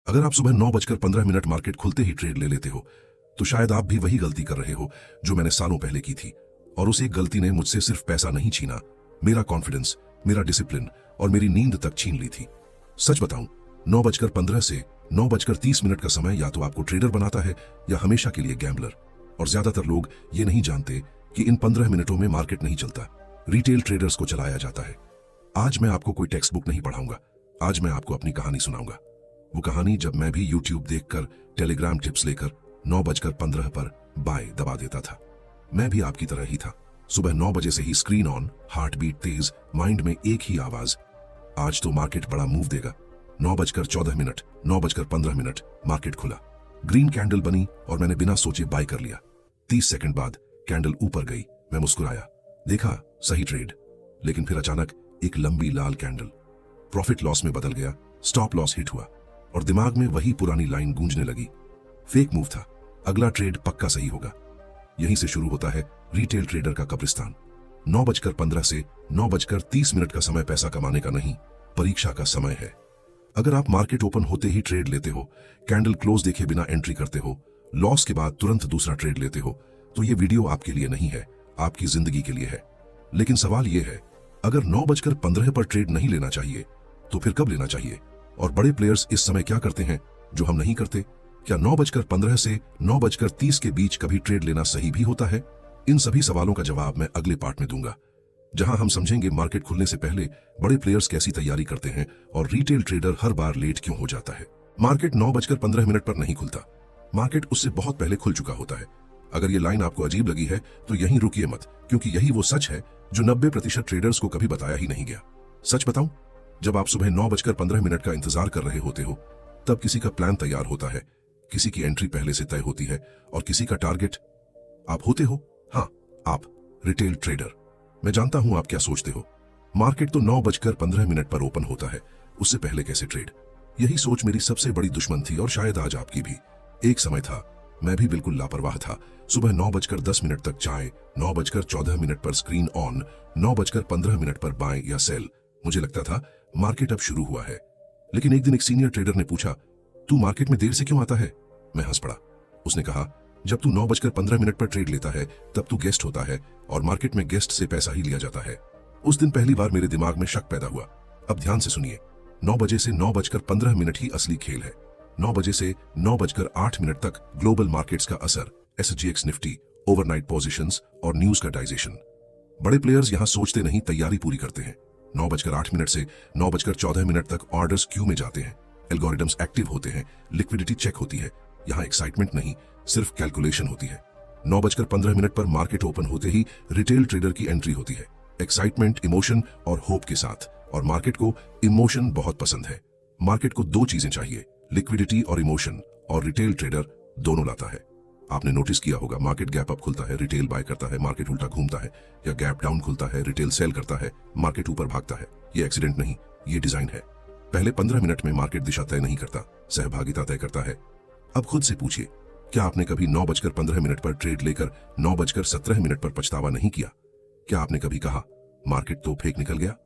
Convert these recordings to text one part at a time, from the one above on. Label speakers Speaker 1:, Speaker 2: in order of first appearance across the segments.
Speaker 1: अगर आप सुबह 9:15 मार्केट खुलते ही ट्रेड ले लेते हो तो शायद आप भी वही गलती कर रहे हो जो मैंने सालों पहले की थी। और उस एक गलती ने मुझसे सिर्फ पैसा नहीं छीना, मेरा कॉन्फिडेंस, मेरा डिसिप्लिन और मेरी नींद तक छीन ली थी। सच बताऊं, 9:15 से 9:30 का समय या तो आपको ट्रेडर बनाता है या हमेशा के लिए गैम्बलर। और ज्यादातर लोग ये नहीं जानते कि इन 15 मिनटों में मार्केट नहीं चलता, रिटेल ट्रेडर्स को चलाया जाता है। आज मैं आपको कोई टेक्स्ट बुक नहीं पढ़ाऊंगा, आज मैं आपको अपनी कहानी सुनाऊंगा। वो कहानी जब मैं भी यूट्यूब देखकर टेलीग्राम टिप्स लेकर 9:15 पर बाय दबा देता था। मैं भी आपकी तरह ही था। सुबह 9 बजे से ही स्क्रीन ऑन, हार्ट बीट तेज, माइंड में एक ही आवाज, आज तो मार्केट बड़ा मूव देगा। 9:14, 9:15 मार्केट खुला, ग्रीन कैंडल बनी और मैंने बिना सोचे बाय कर लिया। 30 सेकंड बाद कैंडल ऊपर गई, मैं मुस्कुराया, देखा सही ट्रेड। लेकिन फिर अचानक एक लंबी लाल कैंडल, प्रॉफिट लॉस में बदल गया, स्टॉप लॉस हिट हुआ और दिमाग में वही पुरानी लाइन गूंजने लगी, फेक मूव था, अगला ट्रेड पक्का सही होगा। यहीं से शुरू होता है रिटेल ट्रेडर का कब्रिस्तान। 9:15 से 9:30 का समय पैसा कमाने का नहीं, परीक्षा का समय है। अगर आप मार्केट ओपन होते ही ट्रेड लेते हो, कैंडल क्लोज देखे बिना एंट्री करते हो, लॉस के बाद तुरंत दूसरा ट्रेड लेते हो, तो ये वीडियो आपके लिए नहीं है, आपकी जिंदगी के लिए है। लेकिन सवाल यह है, अगर 9:15 पर ट्रेड नहीं लेना चाहिए तो फिर कब लेना चाहिए? और बड़े प्लेयर्स इस समय क्या करते हैं जो हम नहीं करते? क्या 9:15 से 9:30 के बीच कभी ट्रेड लेना सही भी होता है? इन सभी सवालों का जवाब मैं अगले पार्ट में दूंगा, जहां हम समझेंगे मार्केट खुलने से पहले बड़े प्लेयर्स कैसी तैयारी करते हैं और रिटेल ट्रेडर हर बार लेट क्यों हो जाता है। मार्केट 9:15 पर नहीं खुलता, मार्केट उससे बहुत पहले खुल चुका होता है। अगर ये लाइन आपको अजीब लगी है तो यहीं रुकिए मत, क्योंकि यही वो सच है जो 90% ट्रेडर्स को कभी बताया ही नहीं गया। सच बताऊं, जब आप सुबह 9:15 का इंतजार कर रहे होते हो, तब किसी का प्लान तैयार होता है, किसी की एंट्री पहले से तय होती है और किसी का टारगेट आप होते हो। हाँ, आप रिटेल ट्रेडर। मैं जानता हूं आप क्या सोचते हो, मार्केट तो 9:15 पर ओपन होता है, उससे पहले कैसे ट्रेड? यही सोच मेरी सबसे बड़ी दुश्मन थी और शायद आज आपकी भी। एक समय था, मैं भी बिल्कुल लापरवाह था। सुबह 9:10 तक चाय, 9:14 पर स्क्रीन ऑन, 9:15 पर बाय या सेल। मुझे लगता था मार्केट अब शुरू हुआ है। लेकिन एक दिन एक सीनियर ट्रेडर ने पूछा, तू मार्केट में देर से क्यों आता है? मैं हंस पड़ा। उसने कहा, जब तू 9:15 पर ट्रेड लेता है तब तू गेस्ट होता है और मार्केट में गेस्ट से पैसा ही लिया जाता है। उस दिन पहली बार मेरे दिमाग में शक पैदा हुआ। अब ध्यान से सुनिए, 9 बजे से 9:15 ही असली खेल है। 9 बजे से 9:08 तक ग्लोबल मार्केट्स का असर, SGX निफ्टी, ओवरनाइट पोजीशंस और न्यूज का डाइजेशन। बड़े प्लेयर्स यहां सोचते नहीं, तैयारी पूरी करते हैं। 9:08 से 9:14 तक ऑर्डर्स क्यू में जाते हैं, एल्गोरिदम्स एक्टिव होते हैं, लिक्विडिटी चेक होती है। यहां एक्साइटमेंट नहीं, सिर्फ कैलकुलेशन होती है। 9:15 पर मार्केट ओपन होते ही रिटेल ट्रेडर की एंट्री होती है, एक्साइटमेंट, इमोशन और होप के साथ। और मार्केट को इमोशन बहुत पसंद है। मार्केट को दो चीजें चाहिए, लिक्विडिटी और इमोशन, और रिटेल ट्रेडर दोनों लाता है। आपने नोटिस किया होगा, मार्केट गैप अप खुलता है, रिटेल बाय करता है, मार्केट उल्टा घूमता है, या गैप डाउन खुलता है, रिटेल सेल करता है, मार्केट ऊपर भागता है। ये एक्सीडेंट नहीं, ये डिजाइन है। पहले 15 मिनट में मार्केट दिशा तय नहीं करता, सहभागिता तय करता है। अब खुद से पूछिए, क्या आपने कभी 9:15 पर ट्रेड लेकर 9:17 पर पछतावा नहीं किया? क्या आपने कभी कहा, मार्केट तो फेक निकल गया?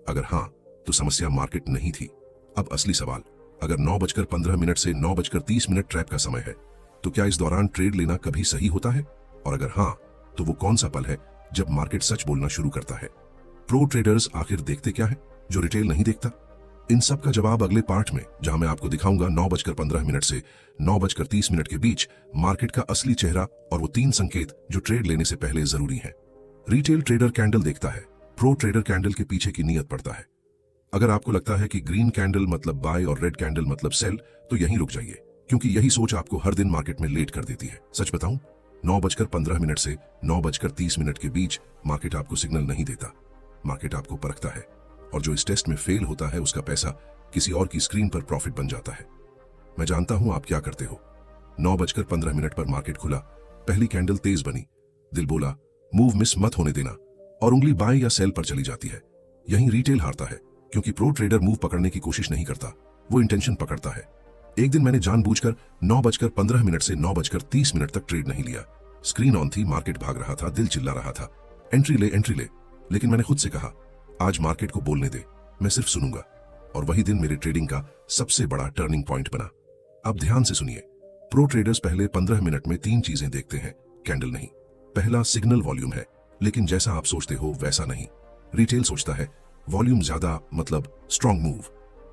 Speaker 1: अगर हाँ, तो समस्या मार्केट नहीं थी। अब असली सवाल, अगर 9:15 से 9:30 ट्रैप का समय है, तो क्या इस दौरान ट्रेड लेना कभी सही होता है? और अगर हाँ, तो वो कौन सा पल है जब मार्केट सच बोलना शुरू करता है? प्रो ट्रेडर्स आखिर देखते क्या है जो रिटेल नहीं देखता? इन सब का जवाब अगले पार्ट में, जहां मैं आपको दिखाऊंगा 9:15 से 9:30 के बीच मार्केट का असली चेहरा और वो 3 संकेत जो ट्रेड लेने से पहले जरूरी हैं। रिटेल ट्रेडर कैंडल देखता है, प्रो ट्रेडर कैंडल के पीछे की नीयत पढ़ता है। अगर आपको लगता है कि ग्रीन कैंडल मतलब बाय और रेड कैंडल मतलब सेल, तो यहीं रुक जाइए, क्योंकि यही सोच आपको हर दिन मार्केट में लेट कर देती है। सच बताऊं, 9:15 से 9:30 के बीच मार्केट आपको सिग्नल नहीं देता, मार्केट आपको परखता है। और जो इस टेस्ट में फेल होता है, उसका पैसा किसी और की स्क्रीन पर प्रॉफिट बन जाता है। मैं जानता हूं आप क्या करते हो। 9:15 पर मार्केट खुला, पहली कैंडल तेज बनी, दिल बोला मूव मिस मत होने देना, और उंगली बाय या सेल पर चली जाती है। यहीं रिटेल हारता है, क्योंकि प्रो ट्रेडर मूव पकड़ने की कोशिश नहीं करता, वो इंटेंशन पकड़ता है। एक दिन मैंने जानबूझकर 9:15 से 9:30 तक ट्रेड नहीं लिया। स्क्रीन ऑन थी, मार्केट भाग रहा था, दिल चिल्ला रहा था, एंट्री ले एंट्री ले। लेकिन मैंने खुद से कहा, आज मार्केट को बोलने दे, मैं सिर्फ सुनूंगा। और वही दिन मेरे ट्रेडिंग का सबसे बड़ा टर्निंग पॉइंट बना। अब ध्यान से सुनिए। प्रो ट्रेडर्स पहले 15 मिनट में 3 चीजें देखते हैं, कैंडल नहीं। पहला सिग्नल वॉल्यूम है, लेकिन जैसा आप सोचते हो वैसा नहीं। रिटेल सोचता है वॉल्यूम ज्यादा मतलब स्ट्रॉन्ग मूव।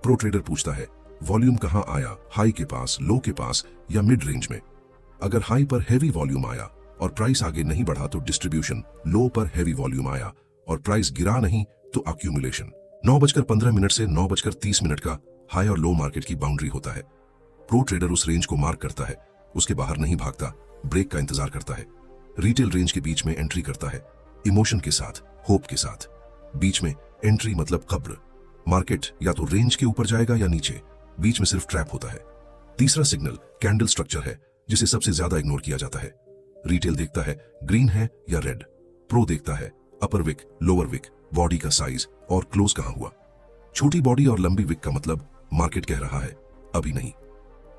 Speaker 1: प्रो ट्रेडर पूछता है वॉल्यूम कहां आया, हाई के पास, लो के पास या मिड रेंज में। अगर हाई पर हैवी वॉल्यूम आया और प्राइस आगे नहीं बढ़ा तो डिस्ट्रीब्यूशन, लो पर हैवी वॉल्यूम आया और प्राइस गिरा नहीं तो अक्यूमुलेशन। 9:15 से 9:30 का हाई और लो मार्केट की बाउंड्री होता है। प्रो ट्रेडर उस रेंज को मार्क करता है, उसके बाहर नहीं भागता, ब्रेक का इंतजार करता है। रिटेल रेंज के बीच में एंट्री करता है, इमोशन के साथ, होप के साथ। बीच में एंट्री मतलब कब्र। मार्केट या तो रेंज के ऊपर जाएगा या नीचे, बीच में सिर्फ ट्रैप होता है। तीसरा सिग्नल कैंडल स्ट्रक्चर है, जिसे सबसे ज्यादा इग्नोर किया जाता है। रिटेल देखता है ग्रीन है या रेड, प्रो देखता है अपर विक, लोअर विक, बॉडी का साइज और क्लोज कहां हुआ। छोटी बॉडी और लंबी विक का मतलब मार्केट कह रहा है अभी नहीं।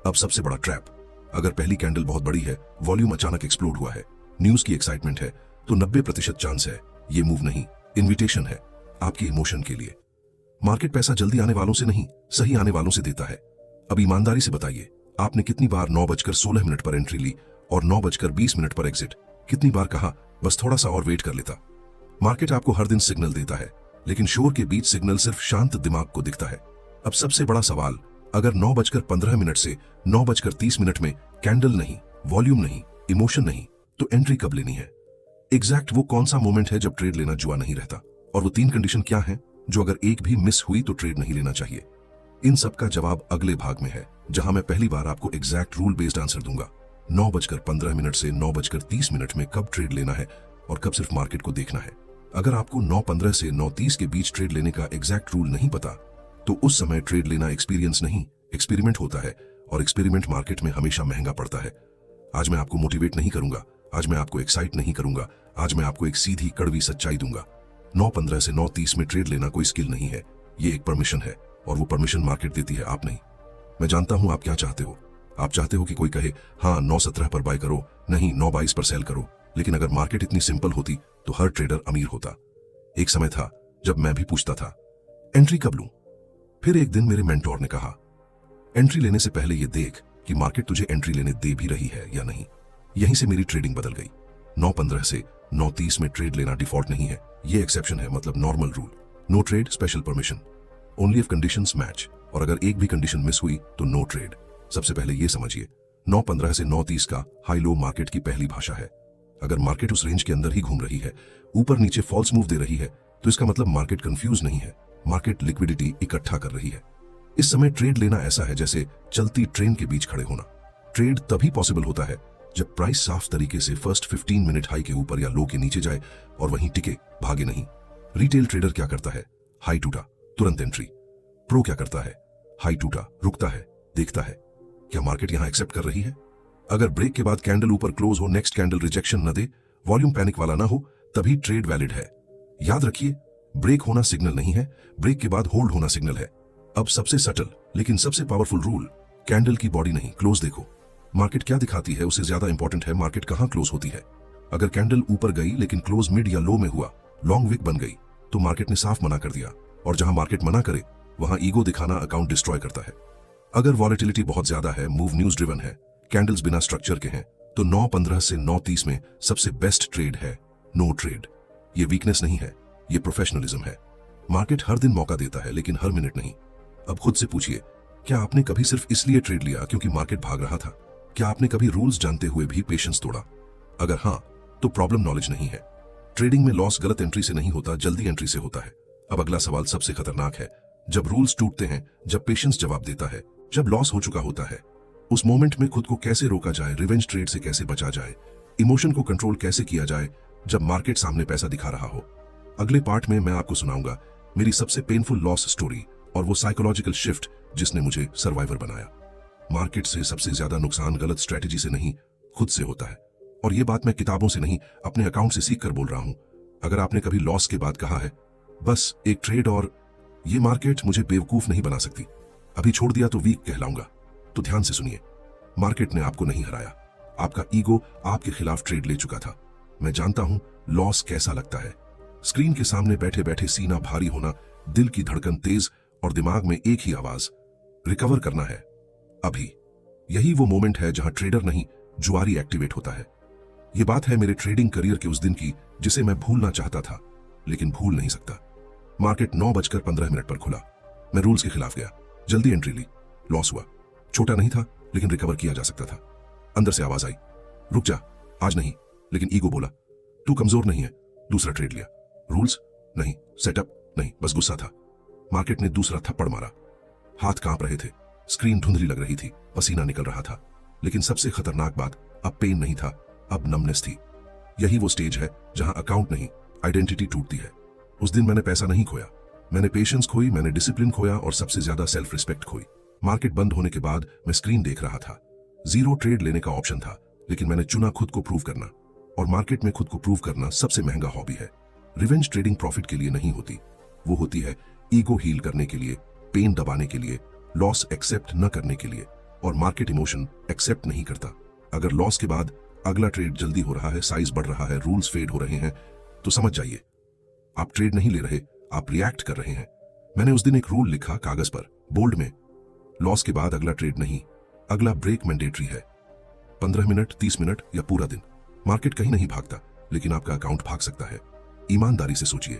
Speaker 1: अब सबसे बड़ा ट्रैप, अगर पहली कैंडल बहुत बड़ी है, वॉल्यूम अचानक एक्सप्लोड हुआ है, न्यूज की एक्साइटमेंट है, तो 90% चांस है ये मूव नहीं, इन्विटेशन है आपके इमोशन के लिए। मार्केट पैसा जल्दी आने वालों से नहीं, सही आने वालों से देता है। अब ईमानदारी से बताइए, आपने कितनी बार 9:16 पर एंट्री ली और 9:20 पर एग्जिट? कितनी बार कहा बस थोड़ा सा और वेट कर लेता? मार्केट आपको हर दिन सिग्नल देता है, लेकिन शोर के बीच सिग्नल सिर्फ शांत दिमाग को दिखता है। अब सबसे बड़ा सवाल, अगर 9:15 से 9:30 में कैंडल नहीं, वॉल्यूम नहीं, इमोशन नहीं, तो एंट्री कब लेनी है? एग्जैक्ट वो कौन सा मोमेंट है जब ट्रेड लेना जुआ नहीं रहता? और वो 3 कंडीशन क्या है जो अगर एक भी मिस हुई तो ट्रेड नहीं लेना चाहिए? इन सब का जवाब अगले भाग में है, जहां मैं पहली बार आपको एग्जैक्ट रूल बेस्ड आंसर दूंगा। 9:15 से 9:30 में कब ट्रेड लेना है और कब सिर्फ मार्केट को देखना है। अगर आपको 9:15 से 9:30 के बीच ट्रेड लेने का एग्जैक्ट रूल नहीं पता, तो उस समय ट्रेड लेना एक्सपीरियंस नहीं, एक्सपेरिमेंट होता है, और एक्सपेरिमेंट मार्केट में हमेशा महंगा पड़ता है। आज मैं आपको मोटिवेट नहीं करूंगा, आज मैं आपको एक्साइट नहीं करूंगा, आज मैं आपको एक सीधी कड़वी सच्चाई दूंगा। 9:15 से 9:30 में ट्रेड लेना कोई स्किल नहीं है, ये एक परमिशन है, और वो परमिशन मार्केट देती है, आप नहीं। मैं जानता हूं आप क्या चाहते हो। आप चाहते हो कि कोई कहे हाँ 9:17 पर बाय करो, नहीं 9:22 पर सेल करो। लेकिन अगर मार्केट इतनी सिंपल होती तो हर ट्रेडर अमीर होता। एक समय था जब मैं भी पूछता था एंट्री कब लूं। फिर एक दिन मेरे मेंटोर ने कहा एंट्री लेने से पहले ये देख कि मार्केट तुझे एंट्री लेने दे भी रही है या नहीं। यहीं से मेरी ट्रेडिंग बदल गई। 9:15 से 9:30 में ट्रेड लेना डिफॉल्ट नहीं है, ये एक्सेप्शन है, मतलब normal rule. No trade, special permission, only if conditions match. और अगर एक भी कंडीशन मिस हुई तो नो ट्रेड। सबसे पहले ये समझिए, 9:15 से 9:30 का हाई लो मार्केट की पहली भाषा है। अगर मार्केट उस रेंज के अंदर ही घूम रही है, ऊपर नीचे फॉल्स मूव दे रही है, तो इसका मतलब मार्केट कंफ्यूज नहीं है, मार्केट लिक्विडिटी इकट्ठा कर रही है। इस समय ट्रेड लेना ऐसा है जैसे चलती ट्रेन के बीच खड़े होना। ट्रेड तभी पॉसिबल होता है जब प्राइस साफ तरीके से फर्स्ट 15 मिनट हाई के ऊपर या लो के नीचे जाए और वहीं टिके, भागे नहीं। रिटेल ट्रेडर क्या करता है? हाई टूटा तुरंत एंट्री। प्रो क्या करता है? हाई टूटा, रुकता है, देखता है क्या मार्केट यहां एक्सेप्ट कर रही है। अगर ब्रेक के बाद कैंडल ऊपर क्लोज हो, नेक्स्ट कैंडल रिजेक्शन न दे, वॉल्यूम पैनिक वाला ना हो, तभी ट्रेड वैलिड है। याद रखिए, ब्रेक होना सिग्नल नहीं है, ब्रेक के बाद होल्ड होना सिग्नल है। अब सबसे सटल लेकिन सबसे पावरफुल रूल, कैंडल की बॉडी नहीं, क्लोज देखो। मार्केट क्या दिखाती है उससे ज्यादा इंपॉर्टेंट है मार्केट कहां क्लोज होती है। अगर कैंडल ऊपर गई लेकिन क्लोज मिड या लो में हुआ, लॉन्ग विक बन गई, तो मार्केट ने साफ मना कर दिया। और जहां मार्केट मना करे वहां ईगो दिखाना अकाउंट डिस्ट्रॉय करता है। अगर वॉलेटिलिटी बहुत ज्यादा है, मूव न्यूज ड्रिवन है, कैंडल्स बिना स्ट्रक्चर के हैं, तो 9:15 से 9:30 में सबसे बेस्ट ट्रेड है नो ट्रेड। ये वीकनेस नहीं है, ये प्रोफेशनलिज्म है। मार्केट हर दिन मौका देता है लेकिन हर मिनट नहीं। अब खुद से पूछिए, क्या आपने कभी सिर्फ इसलिए ट्रेड लिया क्योंकि मार्केट भाग रहा था? क्या आपने कभी रूल्स जानते हुए भी पेशेंस तोड़ा? अगर हां, तो प्रॉब्लम नॉलेज नहीं है। ट्रेडिंग में लॉस गलत एंट्री से नहीं होता, जल्दी एंट्री से होता है। अब अगला सवाल सबसे खतरनाक है, जब रूल्स टूटते हैं, जब पेशेंस जवाब देता है, जब लॉस हो चुका होता है, उस मोमेंट में खुद को कैसे रोका जाए, रिवेंज ट्रेड से कैसे बचा जाए, इमोशन को कंट्रोल कैसे किया जाए जब मार्केट सामने पैसा दिखा रहा हो। अगले पार्ट में मैं आपको सुनाऊंगा मेरी सबसे पेनफुल लॉस स्टोरी और वो साइकोलॉजिकल शिफ्ट जिसने मुझे सर्वाइवर बनाया। मार्केट से सबसे ज्यादा नुकसान गलत स्ट्रेटेजी से नहीं, खुद से होता है। और ये बात मैं किताबों से नहीं, अपने अकाउंट से सीख कर बोल रहा हूं। अगर आपने कभी लॉस के बाद कहा है बस एक ट्रेड और ये मार्केट मुझे बेवकूफ नहीं बना सकती, अभी छोड़ दिया तो वीक कहलाऊंगा, तो ध्यान से सुनिए। मार्केट ने आपको नहीं हराया, आपका ईगो आपके खिलाफ ट्रेड ले चुका था। मैं जानता हूं लॉस कैसा लगता है। स्क्रीन के सामने बैठे बैठे सीना भारी होना, दिल की धड़कन तेज और दिमाग में एक ही आवाज, रिकवर करना है अभी। यही वो मोमेंट है जहां ट्रेडर नहीं, जुआरी एक्टिवेट होता है। ये बात है मेरे ट्रेडिंग करियर के उस दिन की जिसे मैं भूलना चाहता था, लेकिन भूल नहीं सकता। मार्केट 9:15 पर खुला। मैं रूल्स के खिलाफ गया, जल्दी एंट्री ली, लॉस हुआ। छोटा नहीं था, लेकिन रिकवर किया जा सकता था। अंदर से आवाज आई, रुक जा, आज नहीं। लेकिन ईगो बोला, तू कमजोर नहीं है। दूसरा ट्रेड लिया। रूल्स नहीं, सेटअप नहीं, बस गुस्सा था। मार्केट ने दूसरा थप्पड़ मारा। हाथ कांप रहे थे, स्क्रीन धुंधली लग रही थी, पसीना निकल रहा था। लेकिन सबसे खतरनाक बात, अब पेन नहीं था, अब नमनेस थी। यही वो स्टेज है जहां अकाउंट नहीं, आइडेंटिटी टूटती है। उस दिन मैंने पैसा नहीं खोया, मैंने पेशेंस खोई, मैंने डिसिप्लिन खोया और सबसे ज्यादा सेल्फ रिस्पेक्ट खोई। मार्केट बंद होने के बाद मैं स्क्रीन देख रहा था। 0 ट्रेड लेने का ऑप्शन था, लेकिन मैंने चुना खुद को प्रूव करना। और मार्केट में खुद को प्रूव करना सबसे महंगा हॉबी है। रिवेंज ट्रेडिंग प्रॉफिट के लिए नहीं होती, वो होती है ईगो हील करने के लिए, पेन दबाने के लिए, लॉस एक्सेप्ट न करने के लिए। और मार्केट इमोशन एक्सेप्ट नहीं करता। अगर लॉस के बाद अगला ट्रेड जल्दी हो रहा है, साइज बढ़ रहा है, रूल्स फेड हो रहे हैं, तो समझ जाइए आप ट्रेड नहीं ले रहे, आप रिएक्ट कर रहे हैं। मैंने उस दिन एक रूल लिखा कागज पर, बोल्ड में, लॉस के बाद अगला ट्रेड नहीं, अगला ब्रेक मैंडेटरी है। 15 मिनट, 30 मिनट या पूरा दिन। मार्केट कहीं नहीं भागता, लेकिन आपका अकाउंट भाग सकता है। ईमानदारी से सोचिए,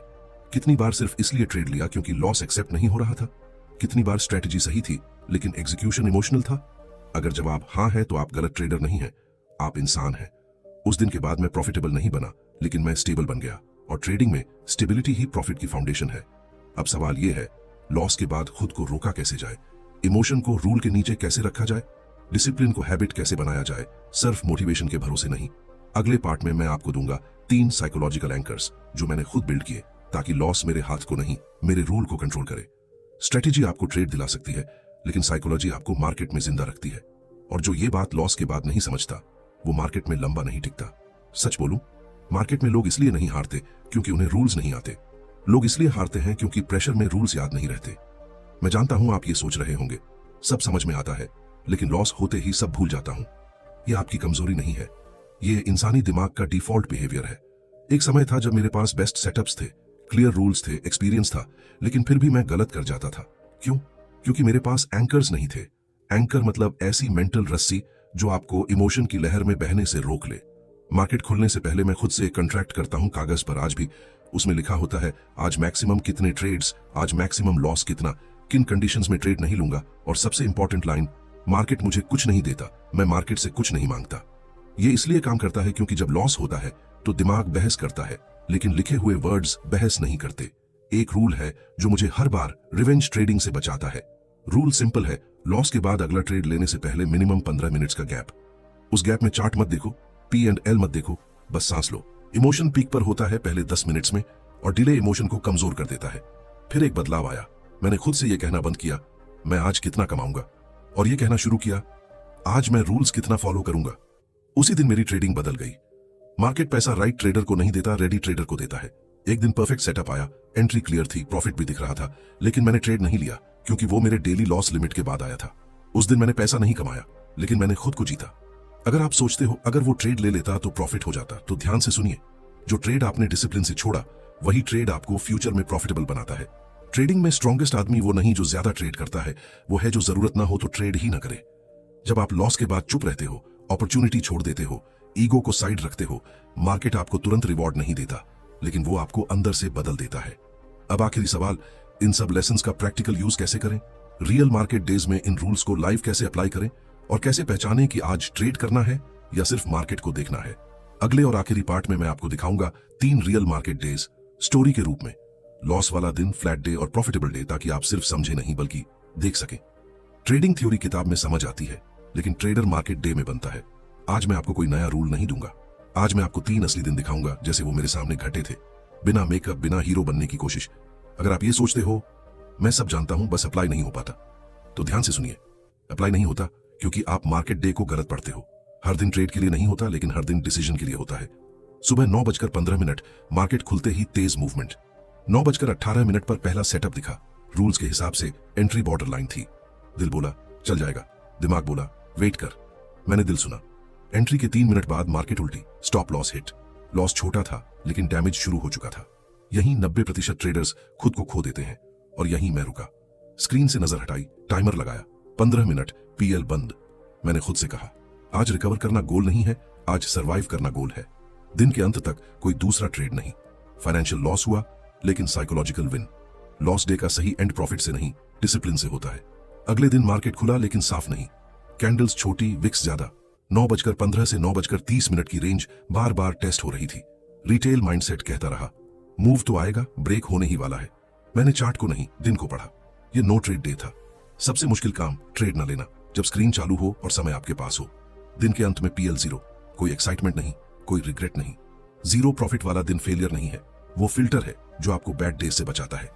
Speaker 1: कितनी बार सिर्फ इसलिए ट्रेड लिया क्योंकि लॉस एक्सेप्ट नहीं हो रहा था? कितनी बार स्ट्रेटजी सही थी लेकिन एग्जीक्यूशन इमोशनल था? अगर जवाब हाँ है तो आप गलत ट्रेडर नहीं हैं, आप इंसान हैं। उस दिन के बाद मैं प्रॉफिटेबल नहीं बना, लेकिन मैं स्टेबल बन गया। और ट्रेडिंग में स्टेबिलिटी ही प्रॉफिट की फाउंडेशन है। अब सवाल यह है, लॉस के बाद खुद को रोका कैसे जाए, इमोशन को रूल के नीचे कैसे रखा जाए, डिसिप्लिन को हैबिट कैसे बनाया जाए, सिर्फ मोटिवेशन के भरोसे नहीं। अगले पार्ट में मैं आपको दूंगा 3 साइकोलॉजिकल एंकर्स जो मैंने खुद बिल्ड किए, ताकि लॉस मेरे हाथ को नहीं, मेरे रूल को कंट्रोल करे। स्ट्रेटेजी आपको ट्रेड दिला सकती है, लेकिन साइकोलॉजी आपको मार्केट में जिंदा रखती है। और जो ये बात लॉस के बाद नहीं समझता, वो मार्केट में लंबा नहीं टिकता। सच बोलूं, मार्केट में लोग इसलिए नहीं हारते क्योंकि उन्हें रूल्स नहीं आते। लोग इसलिए हारते हैं क्योंकि प्रेशर में रूल्स याद नहीं रहते। मैं जानता हूं आप ये सोच रहे होंगे, सब समझ में आता है, लेकिन लॉस होते ही सब भूल जाता हूं। यह आपकी कमजोरी नहीं है, ये इंसानी दिमाग का डिफॉल्ट बिहेवियर है। एक समय था जब मेरे पास बेस्ट सेटअप्स थे, क्लियर रूल्स थे, एक्सपीरियंस था, लेकिन फिर भी मैं गलत कर जाता था। क्यों? क्योंकि मेरे पास एंकर्स नहीं थे। एंकर मतलब ऐसी मेंटल रस्सी जो आपको इमोशन की लहर में बहने से रोक ले। मार्केट खुलने से पहले मैं खुद से कंट्रैक्ट करता हूं कागज पर, आज भी। उसमें लिखा होता है आज मैक्सिमम कितने ट्रेड्स, आज मैक्सिमम लॉस कितना, किन कंडीशंस में ट्रेड नहीं लूंगा, और सबसे इंपॉर्टेंट लाइन, मार्केट मुझे कुछ नहीं देता, मैं मार्केट से कुछ नहीं मांगता। ये इसलिए काम करता है क्योंकि जब लॉस होता है तो दिमाग बहस करता है, लेकिन लिखे हुए वर्ड्स बहस नहीं करते। एक रूल है जो मुझे हर बार रिवेंज ट्रेडिंग से बचाता है। रूल सिंपल है, लॉस के बाद अगला ट्रेड लेने से पहले मिनिमम 15 मिनट्स का गैप। उस गैप में चार्ट मत देखो, P&L मत देखो, बस सांस लो। इमोशन पीक पर होता है पहले 10 मिनट्स में, और डिले इमोशन को कमजोर कर देता है। फिर एक बदलाव आया, मैंने खुद से यह कहना बंद किया, मैं आज कितना कमाऊंगा, और यह कहना शुरू किया, आज मैं रूल्स कितना फॉलो करूंगा। उसी दिन मेरी ट्रेडिंग बदल गई। मार्केट पैसा राइट ट्रेडर को नहीं देता, रेडी ट्रेडर को देता है। एक दिन परफेक्ट सेटअप आया, एंट्री क्लियर थी, प्रॉफिट भी दिख रहा था, लेकिन मैंने ट्रेड नहीं लिया क्योंकि वो मेरे डेली लॉस लिमिट के बाद आया था। उस दिन मैंने पैसा नहीं कमाया, लेकिन मैंने खुद को जीता। अगर आप सोचते हो अगर वो ट्रेड ले लेता तो प्रॉफिट हो जाता, तो ध्यान से सुनिए, जो ट्रेड आपने डिसिप्लिन से छोड़ा, वही ट्रेड आपको फ्यूचर में प्रॉफिटेबल बनाता है। ट्रेडिंग में स्ट्रॉन्गेस्ट आदमी वो नहीं जो ज्यादा ट्रेड करता है, वो है जो जरूरत ना हो तो ट्रेड ही ना करे। जब आप लॉस के बाद चुप रहते हो, अपॉर्चुनिटी छोड़ देते हो, ईगो को साइड रखते हो, मार्केट आपको तुरंत रिवॉर्ड नहीं देता, लेकिन वो आपको अंदर से बदल देता है। अब आखिरी सवाल, इन सब लेसन्स का प्रैक्टिकल यूज कैसे करें? रियल मार्केट डेज में इन रूल्स को लाइव कैसे अप्लाई करें? और कैसे पहचानें कि आज ट्रेड करना है या सिर्फ मार्केट को देखना है? अगले और आखिरी पार्ट में मैं आपको दिखाऊंगा 3 रियल मार्केट डेज स्टोरी के रूप में, लॉस वाला दिन, फ्लैट डे और प्रॉफिटेबल डे, ताकि आप सिर्फ समझे नहीं बल्कि देख सकें। ट्रेडिंग थ्योरी किताब में समझ आती है, लेकिन ट्रेडर मार्केट डे में बनता है। आज मैं आपको कोई नया रूल नहीं दूंगा, आज मैं आपको 3 असली दिन दिखाऊंगा जैसे वो मेरे सामने घटे थे, बिना मेकअप, बिना हीरो बनने की कोशिश। अगर आप ये सोचते हो मैं सब जानता हूं बस अप्लाई नहीं हो पाता, तो ध्यान से सुनिए। अप्लाई नहीं होता क्योंकि आप मार्केट डे को गलत पढ़ते हो। हर दिन ट्रेड के लिए नहीं होता, लेकिन हर दिन डिसीजन के लिए होता है। सुबह 9:15 मार्केट खुलते ही तेज मूवमेंट। 9:18 पर पहला सेटअप दिखा। रूल्स के हिसाब से एंट्री बॉर्डर लाइन थी। दिल बोला चल जाएगा, दिमाग बोला वेट कर। मैंने दिल सुना। एंट्री के 3 मिनट बाद मार्केट उल्टी, स्टॉप लॉस हिट। लॉस छोटा था लेकिन डैमेज शुरू हो चुका था। यहीं 90% ट्रेडर्स खुद को खो देते हैं, और यहीं मैं रुका। स्क्रीन से नजर हटाई, टाइमर लगाया, 15 मिनट, PL बंद। मैंने खुद से कहा, आज रिकवर करना गोल नहीं है, आज सरवाइव करना गोल है। दिन के अंत तक कोई दूसरा ट्रेड नहीं। फाइनेंशियल लॉस हुआ, लेकिन साइकोलॉजिकल विन। लॉस डे का सही एंड प्रॉफिट से नहीं, डिसिप्लिन से होता है। अगले दिन मार्केट खुला, लेकिन साफ नहीं। कैंडल्स छोटी, विक्स ज्यादा। 9:15 से 9:30 की रेंज बार बार टेस्ट हो रही थी। रिटेल माइंडसेट कहता रहा, मूव तो आएगा, ब्रेक होने ही वाला है। मैंने चार्ट को नहीं, दिन को पढ़ा। ये नो ट्रेड डे था। सबसे मुश्किल काम ट्रेड न लेना, जब स्क्रीन चालू हो और समय आपके पास हो। दिन के अंत में पीएल 0, कोई एक्साइटमेंट नहीं, कोई रिग्रेट नहीं। जीरो प्रॉफिट वाला दिन फेलियर नहीं है, वो फिल्टर है जो आपको बैड डेज से बचाता है।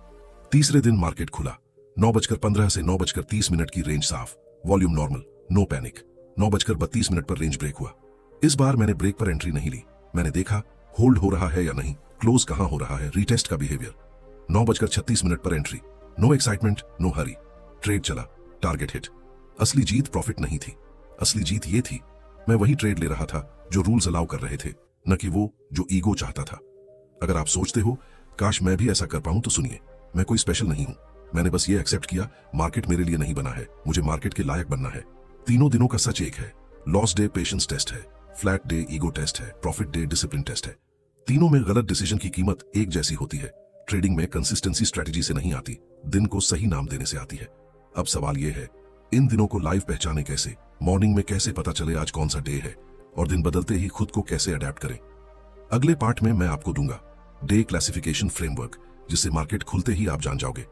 Speaker 1: तीसरे दिन मार्केट खुला। 9:15 से 9:30 की रेंज साफ, वॉल्यूम नॉर्मल, नो पैनिक। 9:32 पर रेंज ब्रेक हुआ। इस बार मैंने ब्रेक पर एंट्री नहीं ली। मैंने देखा होल्ड हो रहा है या नहीं, क्लोज कहां हो रहा है, रीटेस्ट का बिहेवियर। 9:36 पर entry, no excitement, no hurry. Trade चला, टारगेट हिट। असली जीत प्रॉफिट नहीं थी, असली जीत ये थी, मैं वही ट्रेड ले रहा था जो रूल्स अलाउ कर रहे थे, न कि वो जो ईगो चाहता था। अगर आप सोचते हो काश मैं भी ऐसा कर पाऊं, तो सुनिए, मैं कोई स्पेशल नहीं हूं। मैंने बस ये एक्सेप्ट किया, मार्केट मेरे लिए नहीं बना है, मुझे मार्केट के लायक बनना है। तीनों दिनों का सच एक है। लॉस डे पेशेंस टेस्ट है, फ्लैट डे ईगो टेस्ट है, प्रॉफिट डे डिसिप्लिन टेस्ट है। तीनों में गलत डिसीजन की कीमत एक जैसी होती है। ट्रेडिंग में कंसिस्टेंसी स्ट्रेटजी से नहीं आती, दिन को सही नाम देने से आती है। अब सवाल यह है, इन दिनों को लाइव पहचाने कैसे, मॉर्निंग में कैसे पता चले आज कौन सा डे है, और दिन बदलते ही खुद को कैसे अडेप्ट करें। अगले पार्ट में मैं आपको दूंगा डे क्लासिफिकेशन फ्रेमवर्क, जिससे मार्केट खुलते ही आप जान जाओगे